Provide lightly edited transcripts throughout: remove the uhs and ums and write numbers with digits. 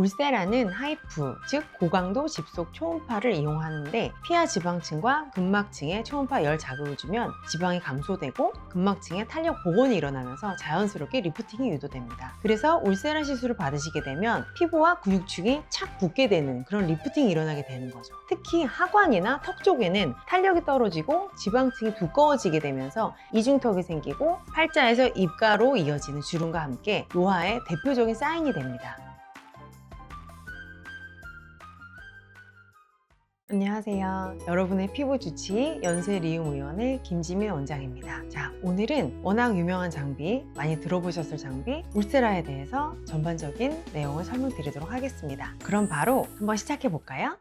울세라는 하이프, 즉 고강도 집속 초음파를 이용하는데 피하 지방층과 근막층에 초음파 열 자극을 주면 지방이 감소되고 근막층에 탄력 복원이 일어나면서 자연스럽게 리프팅이 유도됩니다. 그래서 울세라 시술을 받으시게 되면 피부와 근육층이 착 붙게 되는 그런 리프팅이 일어나게 되는 거죠. 특히 하관이나 턱 쪽에는 탄력이 떨어지고 지방층이 두꺼워지게 되면서 이중턱이 생기고 팔자에서 입가로 이어지는 주름과 함께 노화의 대표적인 사인이 됩니다. 안녕하세요. 여러분의 피부 주치의 연세리움의원의 김지민 원장입니다. 자, 오늘은 워낙 유명한 장비, 많이 들어보셨을 장비 울세라에 대해서 전반적인 내용을 설명드리도록 하겠습니다. 그럼 바로 한번 시작해 볼까요?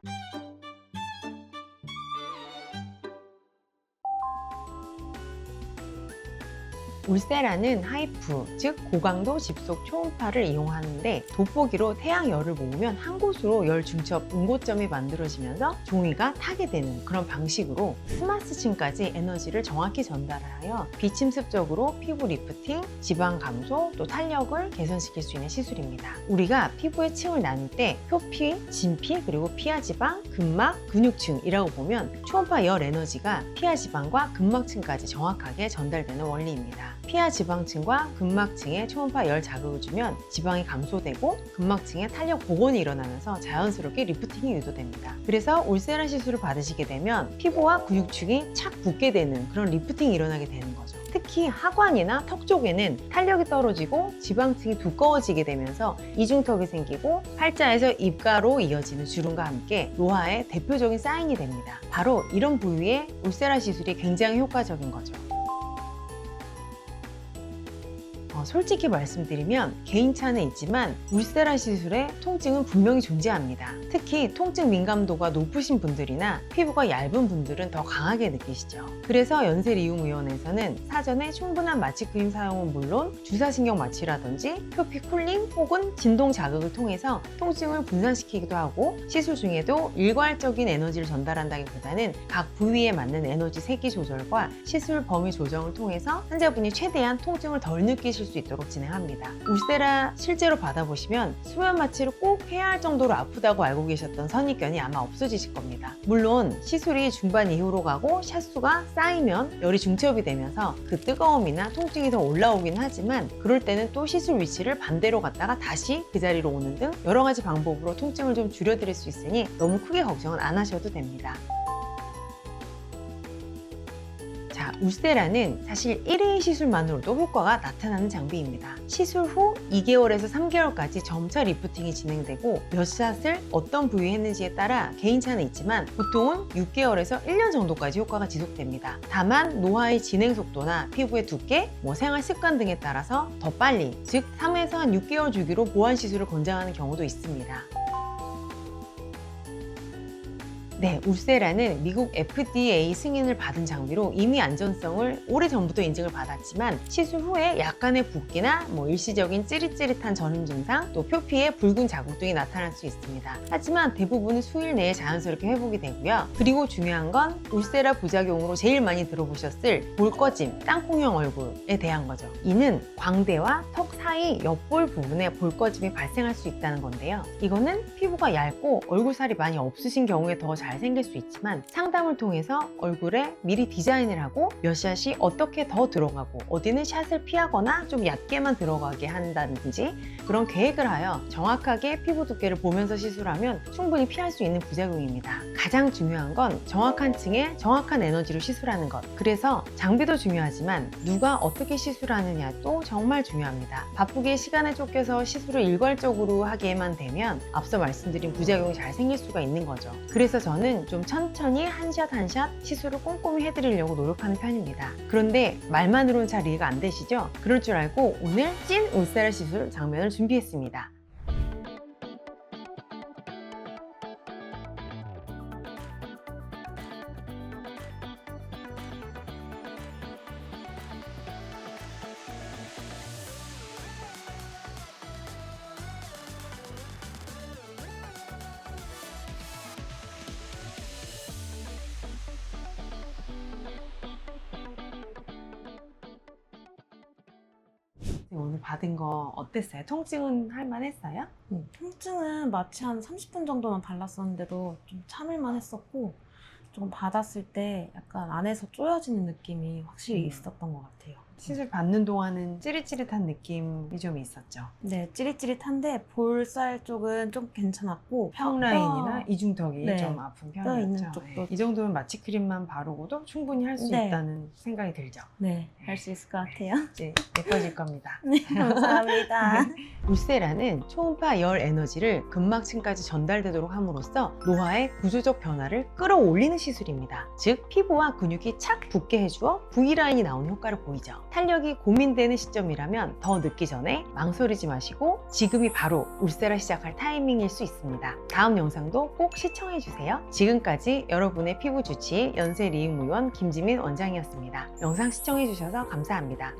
울세라는 하이프, 즉 고강도 집속 초음파를 이용하는데 돋보기로 태양열을 모으면 한 곳으로 열 중첩 응고점이 만들어지면서 종이가 타게 되는 그런 방식으로 스마스층까지 에너지를 정확히 전달하여 비침습적으로 피부 리프팅, 지방 감소, 또 탄력을 개선시킬 수 있는 시술입니다. 우리가 피부의 층을 나눌 때 표피, 진피, 그리고 피하지방, 근막, 근육층이라고 보면 초음파 열 에너지가 피하지방과 근막층까지 정확하게 전달되는 원리입니다. 피하지방층과 근막층에 초음파 열 자극을 주면 지방이 감소되고 근막층에 탄력 복원이 일어나면서 자연스럽게 리프팅이 유도됩니다. 그래서 울세라 시술을 받으시게 되면 피부와 근육층이 착 붙게 되는 그런 리프팅이 일어나게 되는 거죠. 특히 하관이나 턱 쪽에는 탄력이 떨어지고 지방층이 두꺼워지게 되면서 이중턱이 생기고 팔자에서 입가로 이어지는 주름과 함께 노화의 대표적인 사인이 됩니다. 바로 이런 부위에 울세라 시술이 굉장히 효과적인 거죠. 솔직히 말씀드리면 개인차는 있지만 울세라 시술의 통증은 분명히 존재합니다. 특히 통증 민감도가 높으신 분들이나 피부가 얇은 분들은 더 강하게 느끼시죠. 그래서 연세리움의원에서는 사전에 충분한 마취 크림 사용은 물론 주사신경 마취라든지 표피 쿨링 혹은 진동 자극을 통해서 통증을 분산시키기도 하고 시술 중에도 일괄적인 에너지를 전달한다기보다는 각 부위에 맞는 에너지 세기 조절과 시술 범위 조정을 통해서 환자분이 최대한 통증을 덜 느끼실 수 있도록 진행합니다. 울세라 실제로 받아보시면 수면 마취를 꼭 해야 할 정도로 아프다고 알고 계셨던 선입견이 아마 없어지실 겁니다. 물론 시술이 중반 이후로 가고 샷수가 쌓이면 열이 중첩이 되면서 그 뜨거움이나 통증이 더 올라오긴 하지만 그럴 때는 또 시술 위치를 반대로 갔다가 다시 그 자리로 오는 등 여러 가지 방법으로 통증을 좀 줄여드릴 수 있으니 너무 크게 걱정은 안 하셔도 됩니다. 울세라는 사실 1회 시술만으로도 효과가 나타나는 장비입니다. 시술 후 2개월에서 3개월까지 점차 리프팅이 진행되고 몇 샷을 어떤 부위에 했는지에 따라 개인차는 있지만 보통은 6개월에서 1년 정도까지 효과가 지속됩니다. 다만 노화의 진행 속도나 피부의 두께, 생활 습관 등에 따라서 더 빨리, 즉 3에서 한 6개월 주기로 보완 시술을 권장하는 경우도 있습니다. 네, 울세라는 미국 FDA 승인을 받은 장비로 이미 안전성을 오래전부터 인증을 받았지만 시술 후에 약간의 붓기나 일시적인 찌릿찌릿한 전임 증상, 또 표피에 붉은 자국 등이 나타날 수 있습니다. 하지만 대부분은 수일 내에 자연스럽게 회복이 되고요. 그리고 중요한 건 울세라 부작용으로 제일 많이 들어보셨을 볼꺼짐, 땅콩형 얼굴에 대한 거죠. 이는 광대와 턱 사이 옆볼 부분에 볼꺼짐이 발생할 수 있다는 건데요. 이거는 피부가 얇고 얼굴살이 많이 없으신 경우에 더 잘 생길 수 있지만 상담을 통해서 얼굴에 미리 디자인을 하고 몇 샷이 어떻게 더 들어가고 어디는 샷을 피하거나 좀 얕게만 들어가게 한다든지 그런 계획을 하여 정확하게 피부 두께를 보면서 시술하면 충분히 피할 수 있는 부작용입니다. 가장 중요한 건 정확한 층에 정확한 에너지로 시술하는 것. 그래서 장비도 중요하지만 누가 어떻게 시술하느냐도 정말 중요합니다. 바쁘게 시간에 쫓겨서 시술을 일괄적으로 하게만 되면 앞서 말씀드린 부작용이 잘 생길 수가 있는 거죠. 그래서 저는 좀 천천히 한 샷 한 샷 시술을 꼼꼼히 해드리려고 노력하는 편입니다. 그런데 말만으로는 잘 이해가 안 되시죠? 그럴 줄 알고 오늘 찐 울세라 시술 장면을 준비했습니다. 오늘 받은 거 어땠어요? 통증은 할만했어요? 통증은 마취 한 30분 정도만 발랐었는데도 좀 참을만 했었고, 조금 받았을 때 약간 안에서 쪼여지는 느낌이 확실히 있었던 것 같아요. 시술 받는 동안은 찌릿찌릿한 느낌이 좀 있었죠. 네, 찌릿찌릿한데 볼살 쪽은 좀 괜찮았고, 턱 라인이나 이중턱이 네. 좀 아픈 뼈 편이었죠. 있는 쪽도. 네. 이 정도면 마취 크림만 바르고도 충분히 할 수 네. 있다는 생각이 들죠. 네, 할 수 있을 것 같아요. 이제 예뻐질 겁니다. 네, 감사합니다. 울세라는 초음파 열 에너지를 근막층까지 전달되도록 함으로써 노화의 구조적 변화를 끌어올리는 시술입니다. 즉 피부와 근육이 착 붙게 해주어 V라인이 나오는 효과를 보이죠. 탄력이 고민되는 시점이라면 더 늦기 전에 망설이지 마시고 지금이 바로 울세라 시작할 타이밍일 수 있습니다. 다음 영상도 꼭 시청해주세요. 지금까지 여러분의 피부 주치의 연세 리움의원 김지민 원장이었습니다. 영상 시청해주셔서 감사합니다.